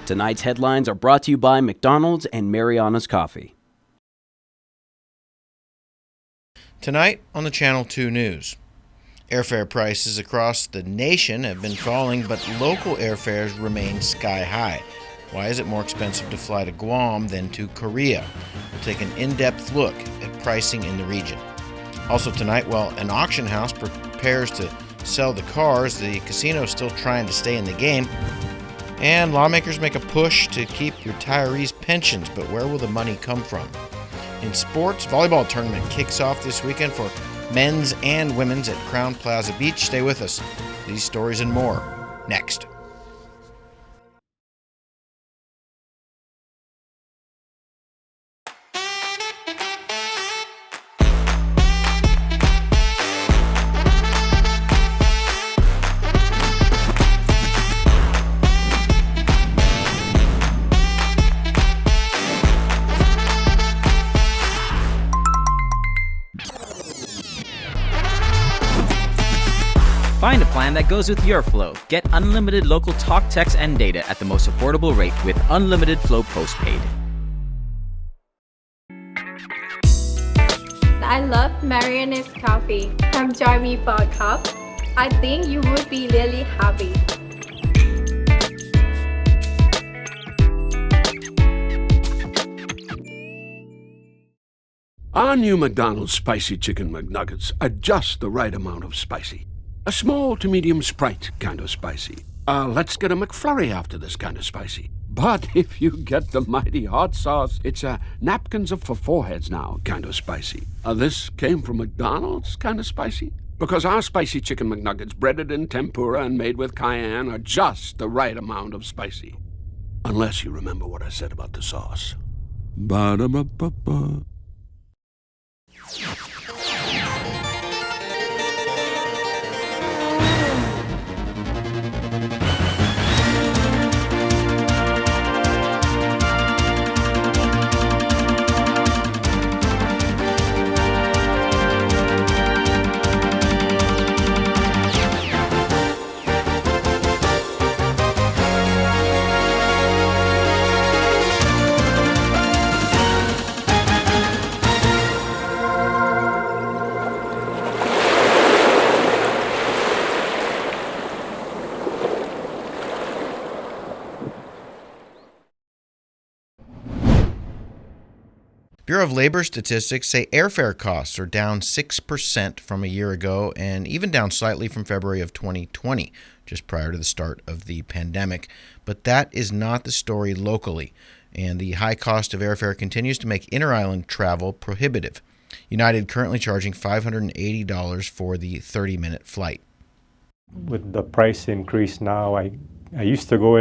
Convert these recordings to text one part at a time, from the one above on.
Tonight's headlines are brought to you by McDonald's and Mariana's Coffee. Tonight on the Channel 2 News. Airfare prices across the nation have been falling, but local airfares remain sky high. Why is it more expensive to fly to Guam than to Korea? We'll take an in-depth look at pricing in the region. Also tonight, while an auction house prepares to sell the cars, the casino is still trying to stay in the game. And lawmakers make a push to keep retirees' pensions, but where will the money come from? In sports, Volleyball Tournament kicks off this weekend for men's and women's at Crowne Plaza Beach. Stay with us. These stories and more next. Find a plan that goes with your flow. Get unlimited local talk, text, and data at the most affordable rate with Unlimited Flow Postpaid. I love Marana's coffee. Come join me for a cup. I think you would be really happy. Our new McDonald's Spicy Chicken McNuggets are just the right amount of spicy. A small to medium Sprite kind of spicy. Let's get a McFlurry after this kind of spicy. But if you get the mighty hot sauce, it's a napkins up for foreheads now kind of spicy. This came from McDonald's kind of spicy? Because our Spicy Chicken McNuggets, breaded in tempura and made with cayenne, are just the right amount of spicy. Unless you remember what I said about the sauce. Ba-da-ba-ba-ba. Bureau of Labor statistics say airfare costs are down 6% from a year ago and even down slightly from February of 2020, just prior to the start of the pandemic. But that is not the story locally, and the high cost of airfare continues to make inter-island travel prohibitive. United currently charging $580 for the 30-minute flight. With the price increase now, I used to go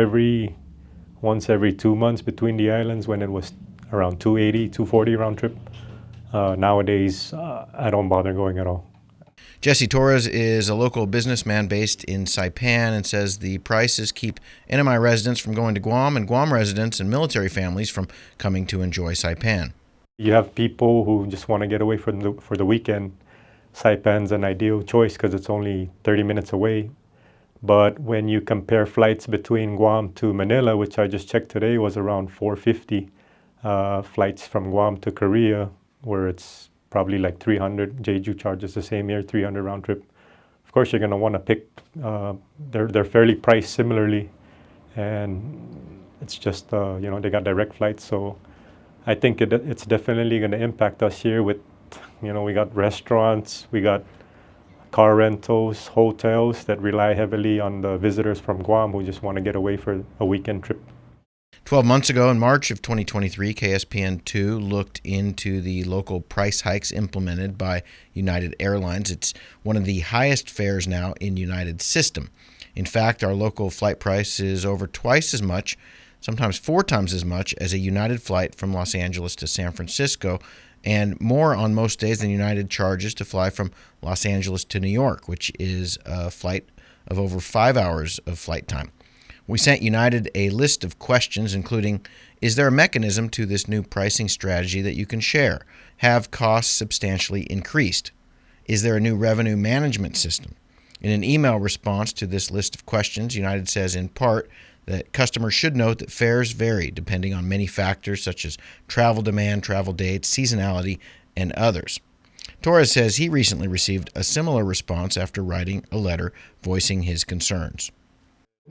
once every 2 months between the islands when it was around $280, $240 round trip. Nowadays, I don't bother going at all. Jesse Torres is a local businessman based in Saipan and says the prices keep NMI residents from going to Guam and Guam residents and military families from coming to enjoy Saipan. You have people who just want to get away for the weekend. Saipan's an ideal choice because it's only 30 minutes away. But when you compare flights between Guam to Manila, which I just checked today was around $450, flights from Guam to Korea, where it's probably like $300. Jeju charges the same here, $300 round trip. Of course, you're going to want to pick. They're fairly priced similarly, and it's just they got direct flights. So I think it's definitely going to impact us here. With we got restaurants, we got car rentals, hotels that rely heavily on the visitors from Guam who just want to get away for a weekend trip. 12 months ago, in March of 2023, KSPN2 looked into the local price hikes implemented by United Airlines. It's one of the highest fares now in United's system. In fact, our local flight price is over twice as much, sometimes 4 times as much, as a United flight from Los Angeles to San Francisco, and more on most days than United charges to fly from Los Angeles to New York, which is a flight of over 5 hours of flight time. We sent United a list of questions, including, is there a mechanism to this new pricing strategy that you can share? Have costs substantially increased? Is there a new revenue management system? In an email response to this list of questions, United says, in part, that customers should note that fares vary depending on many factors such as travel demand, travel dates, seasonality, and others. Torres says he recently received a similar response after writing a letter voicing his concerns.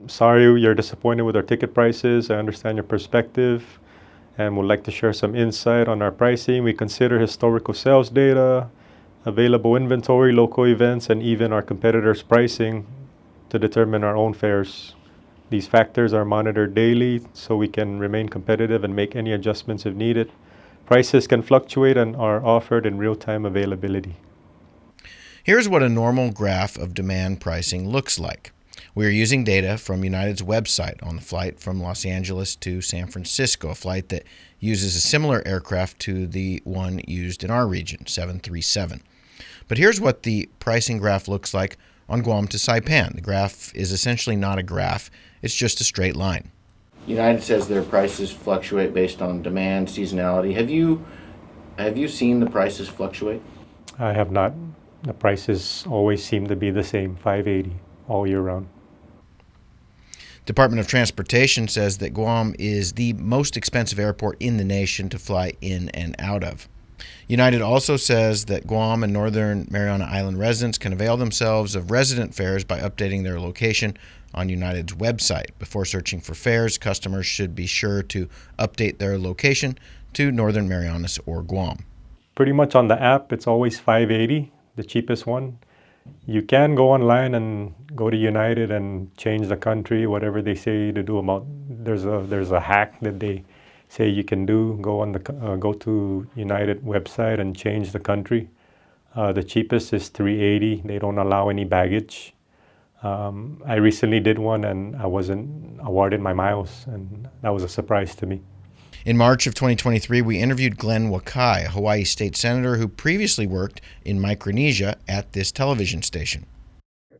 Sorry you're disappointed with our ticket prices. I understand your perspective and would like to share some insight on our pricing. We consider historical sales data, available inventory, local events, and even our competitors' pricing to determine our own fares. These factors are monitored daily so we can remain competitive and make any adjustments if needed. Prices can fluctuate and are offered in real-time availability. Here's what a normal graph of demand pricing looks like. We are using data from United's website on the flight from Los Angeles to San Francisco, a flight that uses a similar aircraft to the one used in our region, 737. But here's what the pricing graph looks like on Guam to Saipan. The graph is essentially not a graph, it's just a straight line. United says their prices fluctuate based on demand, seasonality. Have you seen the prices fluctuate? I have not. The prices always seem to be the same, $580 all year round. Department of Transportation says that Guam is the most expensive airport in the nation to fly in and out of. United also says that Guam and Northern Mariana Island residents can avail themselves of resident fares by updating their location on United's website. Before searching for fares, customers should be sure to update their location to Northern Marianas or Guam. Pretty much on the app, it's always $580, the cheapest one. You can go online and go to United and change the country, whatever they say to do about. There's a hack that they say you can do. Go to United website and change the country. The cheapest is $380. They don't allow any baggage. I recently did one and I wasn't awarded my miles, and that was a surprise to me. In March of 2023, we interviewed Glenn Wakai, a Hawaii state senator who previously worked in Micronesia at this television station.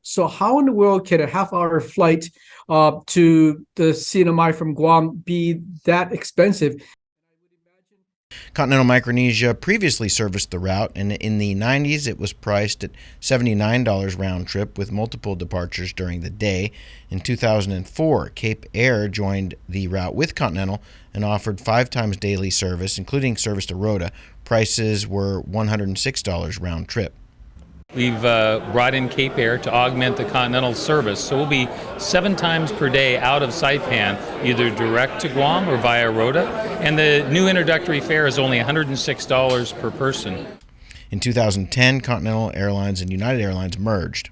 So how in the world can a half-hour flight to the CNMI from Guam be that expensive? Continental Micronesia previously serviced the route, and in the 90s it was priced at $79 round trip with multiple departures during the day. In 2004, Cape Air joined the route with Continental and offered 5 times daily service, including service to Rota. Prices were $106 round trip. We've brought in Cape Air to augment the Continental service, so we'll be 7 times per day out of Saipan, either direct to Guam or via Rota, and the new introductory fare is only $106 per person. In 2010, Continental Airlines and United Airlines merged.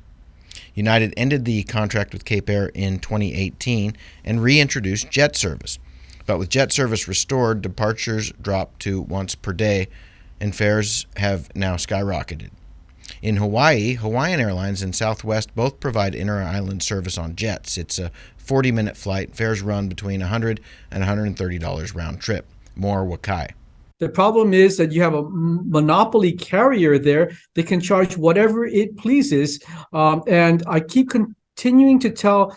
United ended the contract with Cape Air in 2018 and reintroduced jet service. But with jet service restored, departures dropped to once per day, and fares have now skyrocketed. In Hawaii, Hawaiian Airlines and Southwest both provide inter-island service on jets. It's a 40-minute flight. Fares run between $100 and $130 round trip. More Wakai. The problem is that you have a monopoly carrier there that can charge whatever it pleases. And I keep continuing to tell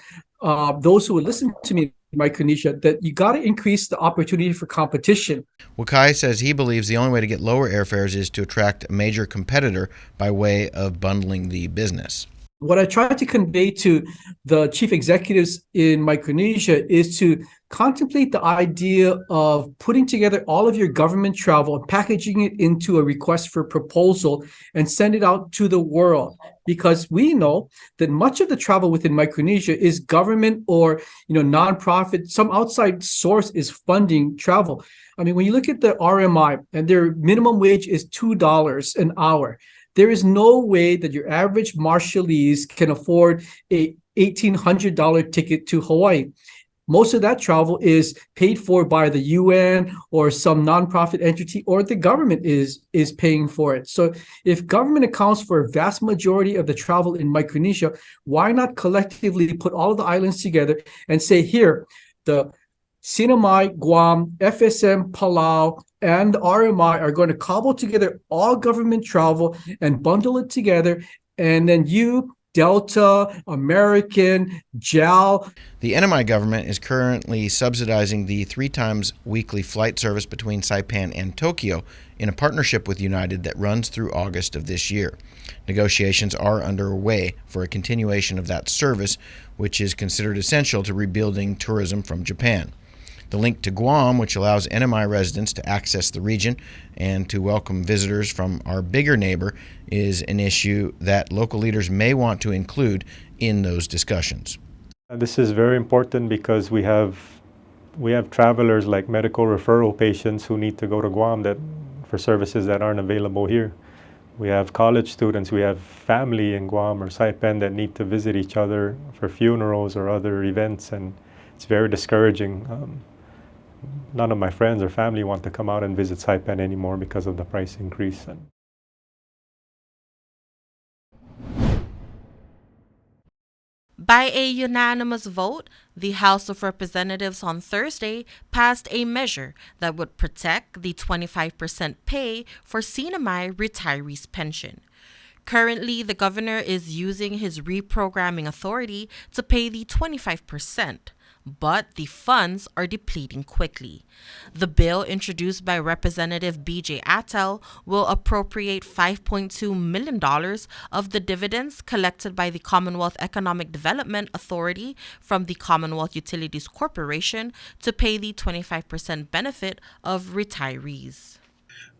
those who would listen to me in Micronesia that you got to increase the opportunity for competition. Wakai says he believes the only way to get lower airfares is to attract a major competitor by way of bundling the business. What I try to convey to the chief executives in Micronesia is to contemplate the idea of putting together all of your government travel and packaging it into a request for proposal and send it out to the world. Because we know that much of the travel within Micronesia is government or nonprofit. Some outside source is funding travel. I mean, when you look at the RMI and their minimum wage is $2 an hour, there is no way that your average Marshallese can afford a $1,800 ticket to Hawaii. Most of that travel is paid for by the UN or some nonprofit entity, or the government is paying for it. So if government accounts for a vast majority of the travel in Micronesia, why not collectively put all of the islands together and say, here, the CNMI, Guam, FSM, Palau, and RMI are going to cobble together all government travel and bundle it together. And then you Delta, American, JAL. The NMI government is currently subsidizing the 3 times weekly flight service between Saipan and Tokyo in a partnership with United that runs through August of this year. Negotiations are underway for a continuation of that service, which is considered essential to rebuilding tourism from Japan. The link to Guam, which allows NMI residents to access the region and to welcome visitors from our bigger neighbor, is an issue that local leaders may want to include in those discussions. This is very important because we have travelers like medical referral patients who need to go to Guam for services that aren't available here. We have college students, we have family in Guam or Saipan that need to visit each other for funerals or other events, and it's very discouraging. None of my friends or family want to come out and visit Saipan anymore because of the price increase. By a unanimous vote, the House of Representatives on Thursday passed a measure that would protect the 25% pay for CNMI retirees' pension. Currently, the governor is using his reprogramming authority to pay the 25%. But the funds are depleting quickly. The bill introduced by Representative B.J. Attel will appropriate $5.2 million of the dividends collected by the Commonwealth Economic Development Authority from the Commonwealth Utilities Corporation to pay the 25% benefit of retirees.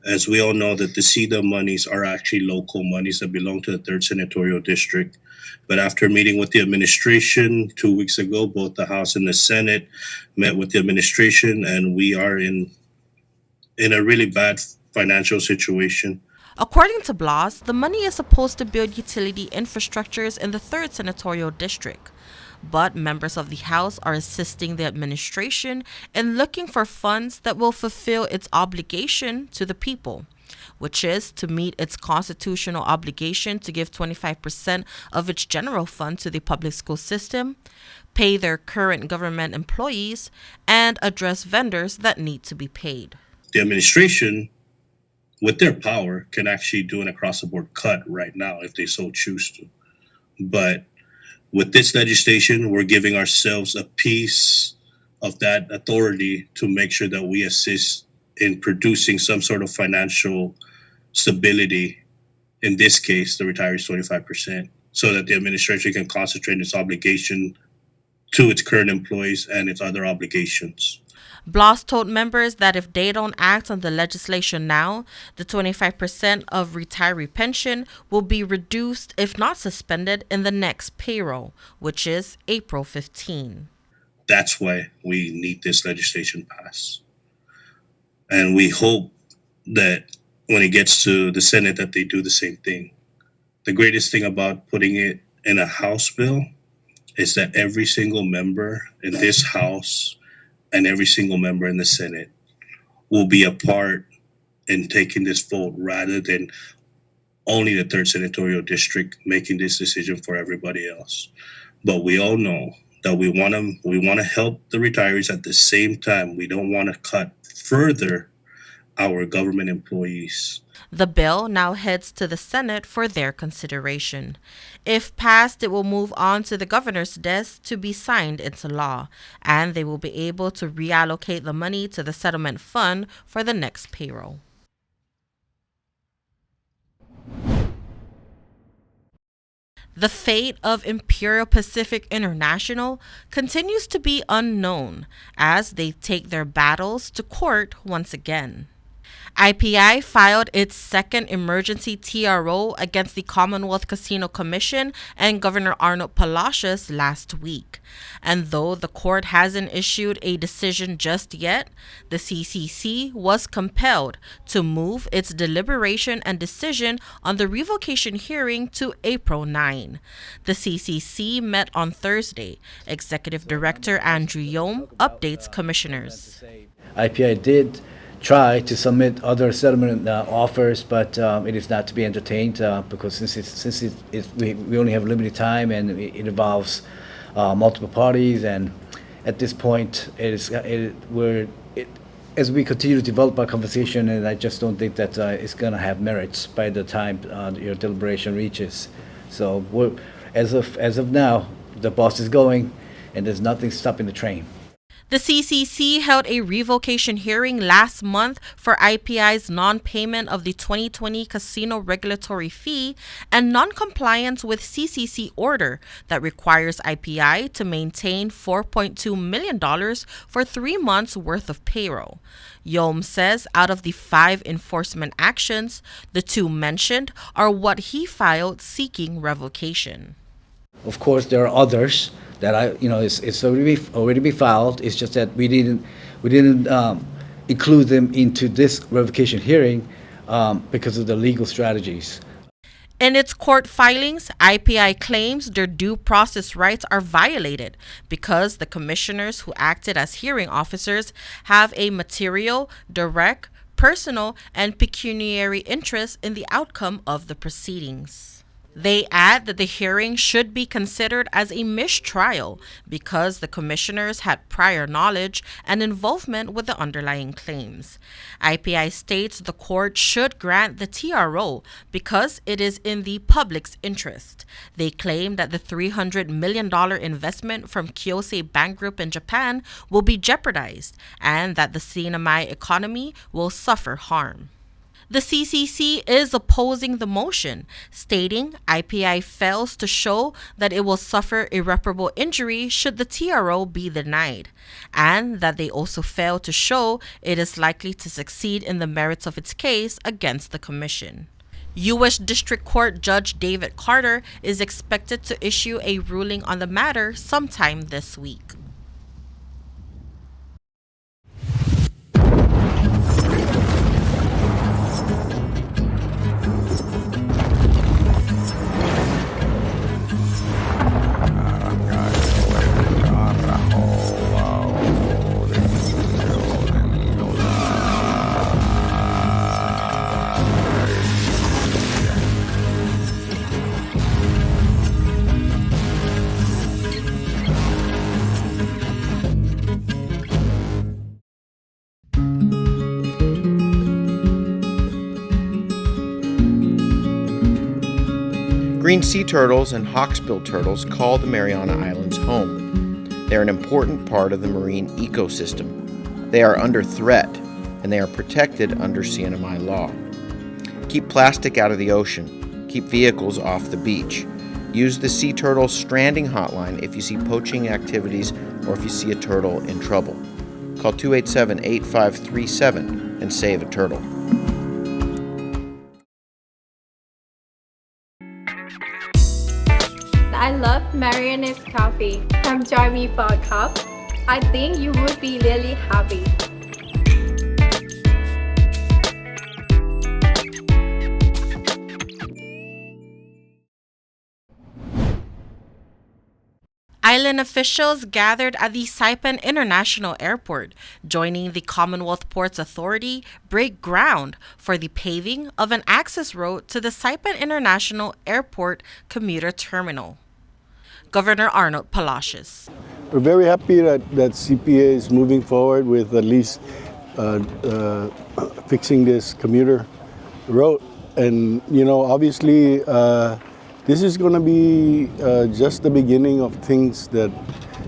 As we all know, that the CEDA monies are actually local monies that belong to the 3rd Senatorial District. But after meeting with the administration 2 weeks ago, both the House and the Senate met with the administration, and we are in a really bad financial situation. According to Blas, the money is supposed to build utility infrastructures in the 3rd Senatorial District. But members of the House are assisting the administration in looking for funds that will fulfill its obligation to the people, which is to meet its constitutional obligation to give 25% of its general fund to the public school system, pay their current government employees, and address vendors that need to be paid. The administration, with their power, can actually do an across-the-board cut right now if they so choose to. But with this legislation, we're giving ourselves a piece of that authority to make sure that we assist in producing some sort of financial stability, in this case, the retirees 25%, so that the administration can concentrate its obligation to its current employees and its other obligations. Blas told members that if they don't act on the legislation now, the 25% of retiree pension will be reduced, if not suspended, in the next payroll, which is April 15. That's why we need this legislation passed. And we hope that when it gets to the Senate that they do the same thing. The greatest thing about putting it in a House bill is that every single member in this House and every single member in the Senate will be a part in taking this vote rather than only the 3rd Senatorial District making this decision for everybody else. But we all know that we want to help the retirees at the same time. We don't want to cut further our government employees. The bill now heads to the Senate for their consideration. If passed, it will move on to the governor's desk to be signed into law, and they will be able to reallocate the money to the settlement fund for the next payroll. The fate of Imperial Pacific International continues to be unknown as they take their battles to court once again. IPI filed its second emergency TRO against the Commonwealth Casino Commission and Governor Arnold Palacios last week. And though the court hasn't issued a decision just yet, the CCC was compelled to move its deliberation and decision on the revocation hearing to April 9. The CCC met on Thursday. Executive Director Andrew Yom updates commissioners. IPI did try to submit other settlement offers, but it is not to be entertained because since we only have limited time and it involves multiple parties, and at this point as we continue to develop our conversation, and I just don't think that it's going to have merits by the time your deliberation reaches. So as of now, the bus is going, and there's nothing stopping the train. The CCC held a revocation hearing last month for IPI's non-payment of the 2020 casino regulatory fee and non-compliance with CCC order that requires IPI to maintain $4.2 million for 3 months' worth of payroll. Yom says out of the 5 enforcement actions, the 2 mentioned are what he filed seeking revocation. Of course, there are others that it's already been filed. It's just that we didn't include them into this revocation hearing because of the legal strategies. In its court filings, IPI claims their due process rights are violated because the commissioners who acted as hearing officers have a material, direct, personal, and pecuniary interest in the outcome of the proceedings. They add that the hearing should be considered as a mistrial because the commissioners had prior knowledge and involvement with the underlying claims. IPI states the court should grant the TRO because it is in the public's interest. They claim that the $300 million investment from Kyosei Bank Group in Japan will be jeopardized and that the Sinamai economy will suffer harm. The CCC is opposing the motion, stating IPI fails to show that it will suffer irreparable injury should the TRO be denied, and that they also fail to show it is likely to succeed in the merits of its case against the Commission. U.S. District Court Judge David Carter is expected to issue a ruling on the matter sometime this week. Green sea turtles and hawksbill turtles call the Mariana Islands home. They are an important part of the marine ecosystem. They are under threat, and they are protected under CNMI law. Keep plastic out of the ocean. Keep vehicles off the beach. Use the Sea Turtle Stranding Hotline if you see poaching activities or if you see a turtle in trouble. Call 287-8537 and save a turtle. I love Mariana's coffee. Come join me for a cup. I think you would be really happy. Island officials gathered at the Saipan International Airport, joining the Commonwealth Ports Authority, break ground for the paving of an access road to the Saipan International Airport commuter terminal. Governor Arnold Palacios. We're very happy that CPA is moving forward with at least fixing this commuter road. And, obviously, this is going to be just the beginning of things that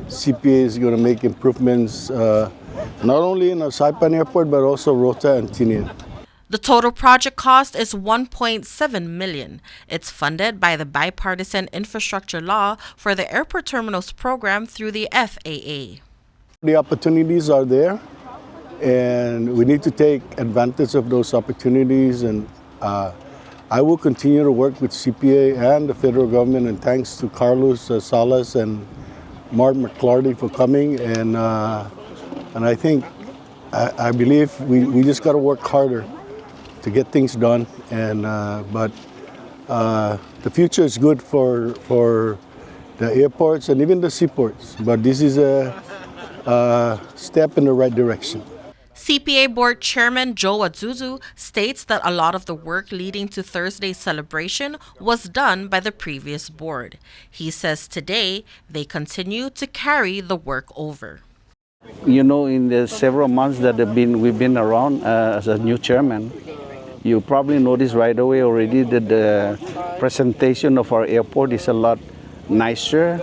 CPA is going to make improvements, not only in the Saipan Airport, but also Rota and Tinian. The total project cost is $1.7 million. It's funded by the Bipartisan Infrastructure Law for the Airport Terminals Program through the FAA. The opportunities are there, and we need to take advantage of those opportunities. And I will continue to work with CPA and the federal government, and thanks to Carlos Salas and Mark McClarty for coming. And I think, I believe we just got to work harder to get things done. And but the future is good for the airports and even the seaports. But this is a step in the right direction. CPA Board Chairman Joe Azuzu states that a lot of the work leading to Thursday's celebration was done by the previous board. He says today they continue to carry the work over. In the several months that we've been around as a new chairman, you probably noticed right away already that the presentation of our airport is a lot nicer.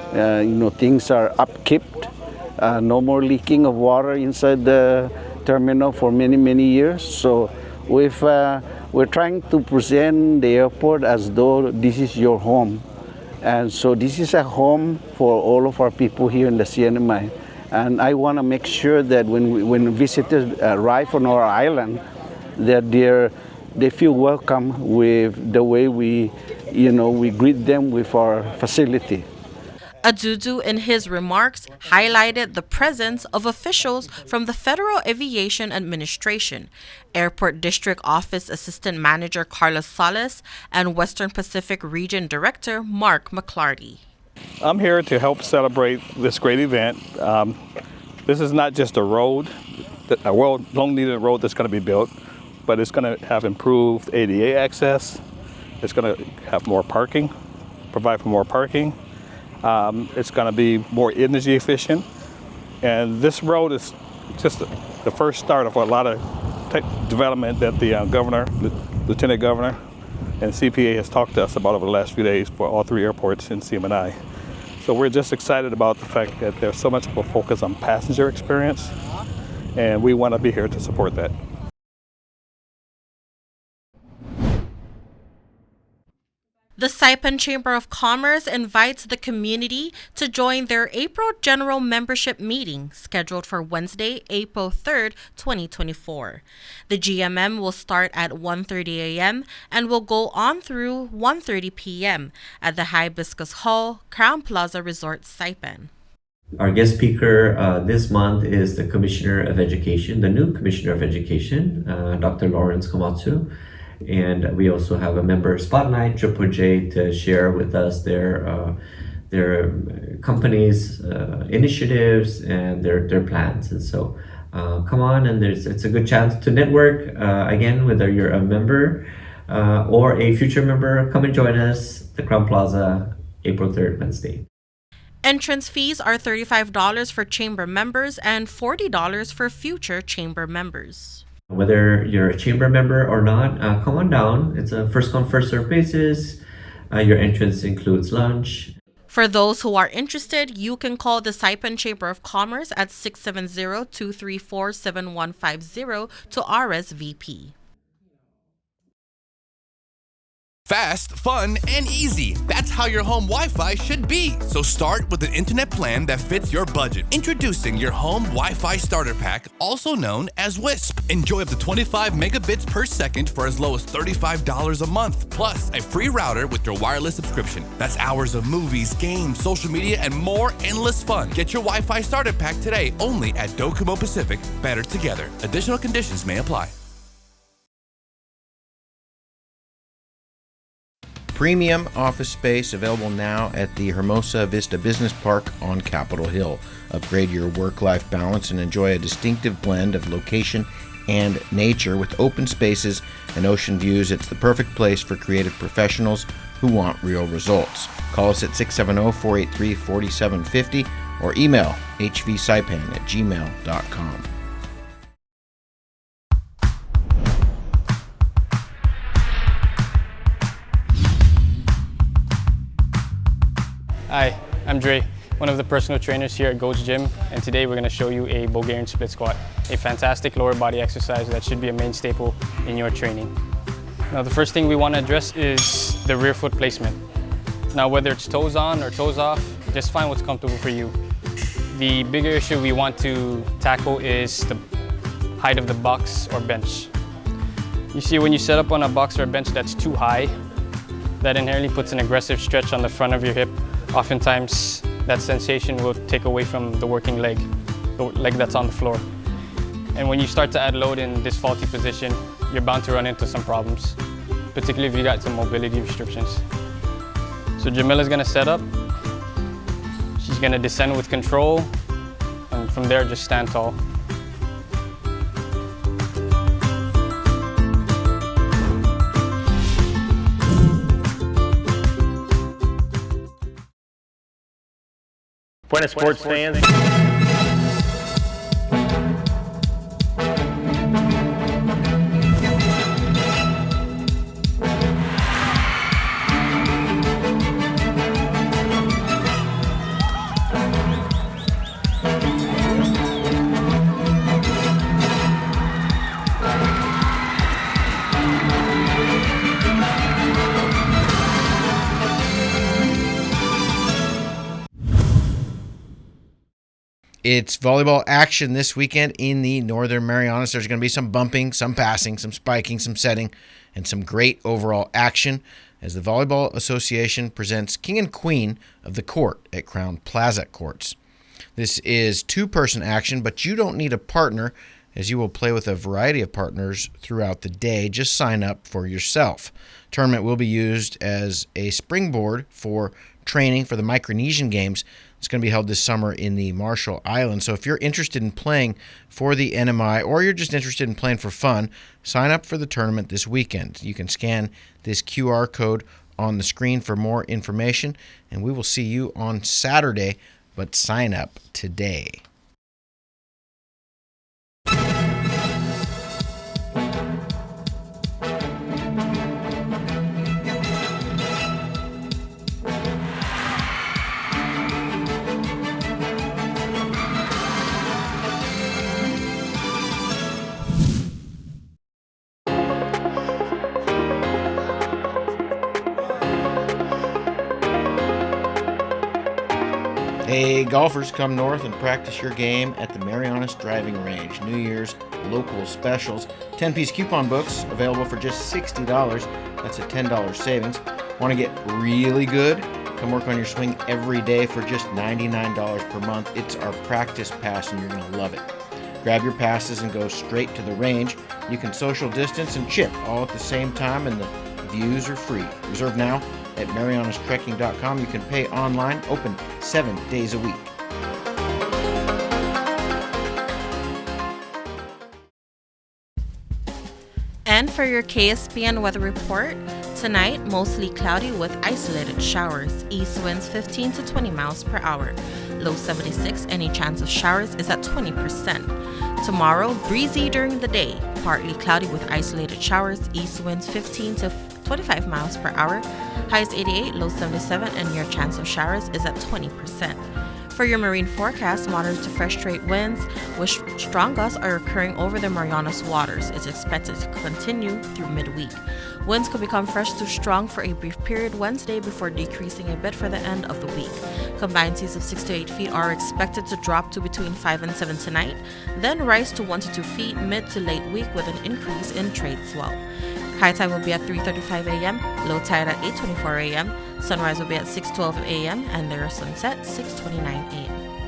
Things are upkept. No more leaking of water inside the terminal for many, many years. So we're trying to present the airport as though this is your home. And so this is a home for all of our people here in the CNMI. And I want to make sure that when visitors arrive on our island, that they feel welcome with the way we greet them with our facility. Adudu, in his remarks, highlighted the presence of officials from the Federal Aviation Administration, Airport District Office Assistant Manager Carlos Salas, and Western Pacific Region Director Mark McClarty. I'm here to help celebrate this great event. This is not just a road, a long-needed road that's going to be built, but it's going to have improved ADA access. It's going to have more parking, provide for more parking. It's going to be more energy efficient. And this road is just the first start of a lot of development that the governor, the lieutenant governor, and CPA has talked to us about over the last few days for all three airports in CMNI. So we're just excited about the fact that there's so much of a focus on passenger experience, and we want to be here to support that. The Saipan Chamber of Commerce invites the community to join their April General Membership Meeting, scheduled for Wednesday, April 3rd, 2024. The GMM will start at 1:30 a.m. and will go on through 1:30 p.m. at the Hibiscus Hall, Crown Plaza Resort, Saipan. Our guest speaker this month is the Commissioner of Education, the new Commissioner of Education, Dr. Lawrence Komatsu. And we also have a member spotlight, Triple J, to share with us their company's initiatives and their plans. And so come on, and it's a good chance to network. Again, whether you're a member or a future member, come and join us, the Crown Plaza, April 3rd, Wednesday. Entrance fees are $35 for chamber members and $40 for future chamber members. Whether you're a chamber member or not, come on down. It's a first-come, first-served basis. Your entrance includes lunch. For those who are interested, you can call the Saipan Chamber of Commerce at 670-234-7150 to RSVP. Fast, fun, and easy. That's how your home Wi-Fi should be. So start with an internet plan that fits your budget. Introducing your home Wi-Fi starter pack, also known as WISP. Enjoy up to 25 megabits per second for as low as $35 a month, plus a free router with your wireless subscription. That's hours of movies, games, social media, and more endless fun. Get your Wi-Fi starter pack today only at Docomo Pacific. Better together. Additional conditions may apply. Premium office space available now at the Hermosa Vista Business Park on Capitol Hill. Upgrade your work-life balance and enjoy a distinctive blend of location and nature with open spaces and ocean views. It's the perfect place for creative professionals who want real results. Call us at 670-483-4750 or email hvsaipan@gmail.com. Hi, I'm Dre, one of the personal trainers here at Goat's Gym, and today we're going to show you a Bulgarian split squat, a fantastic lower body exercise that should be a main staple in your training. Now the first thing we want to address is the rear foot placement. Now whether it's toes on or toes off, just find what's comfortable for you. The bigger issue we want to tackle is the height of the box or bench. You see, when you set up on a box or a bench that's too high, that inherently puts an aggressive stretch on the front of your hip. Oftentimes, that sensation will take away from the working leg, the leg that's on the floor. And when you start to add load in this faulty position, you're bound to run into some problems, particularly if you got some mobility restrictions. So Jamila's gonna set up. She's gonna descend with control, and from there, just stand tall. Buenas sports fans. It's volleyball action this weekend in the Northern Marianas. There's going to be some bumping, some passing, some spiking, some setting, and some great overall action as the Volleyball Association presents King and Queen of the Court at Crown Plaza Courts. This is two-person action, but you don't need a partner as you will play with a variety of partners throughout the day. Just sign up for yourself. Tournament will be used as a springboard for training for the Micronesian Games. It's going to be held this summer in the Marshall Islands. So if you're interested in playing for the NMI or you're just interested in playing for fun, sign up for the tournament this weekend. You can scan this QR code on the screen for more information, and we will see you on Saturday, but sign up today. Hey, golfers, come north and practice your game at the Marianas Driving Range. New Year's local specials. 10-piece coupon books available for just $60. That's a $10 savings. Want to get really good? Come work on your swing every day for just $99 per month. It's our practice pass and you're going to love it. Grab your passes and go straight to the range. You can social distance and chip all at the same time, and the views are free. Reserve now at marianastrekking.com. You can pay online, open 7 days a week. And for your KSPN weather report, tonight mostly cloudy with isolated showers. East winds 15 to 20 miles per hour. Low 76, any chance of showers is at 20%. Tomorrow, breezy during the day, partly cloudy with isolated showers. East winds 15 to 25 miles per hour. Highs 88, low 77, and your chance of showers is at 20%. For your marine forecast, moderate to fresh straight winds with strong gusts are occurring over the Marianas waters. It's expected to continue through midweek. Winds could become fresh to strong for a brief period Wednesday before decreasing a bit for the end of the week. Combined seas of 6 to 8 feet are expected to drop to between 5 and 7 tonight, then rise to 1 to 2 feet mid to late week with an increase in trade swell. High tide will be at 3:35 a.m., low tide at 8:24 a.m., sunrise will be at 6:12 a.m., and their sunset 6:29 a.m.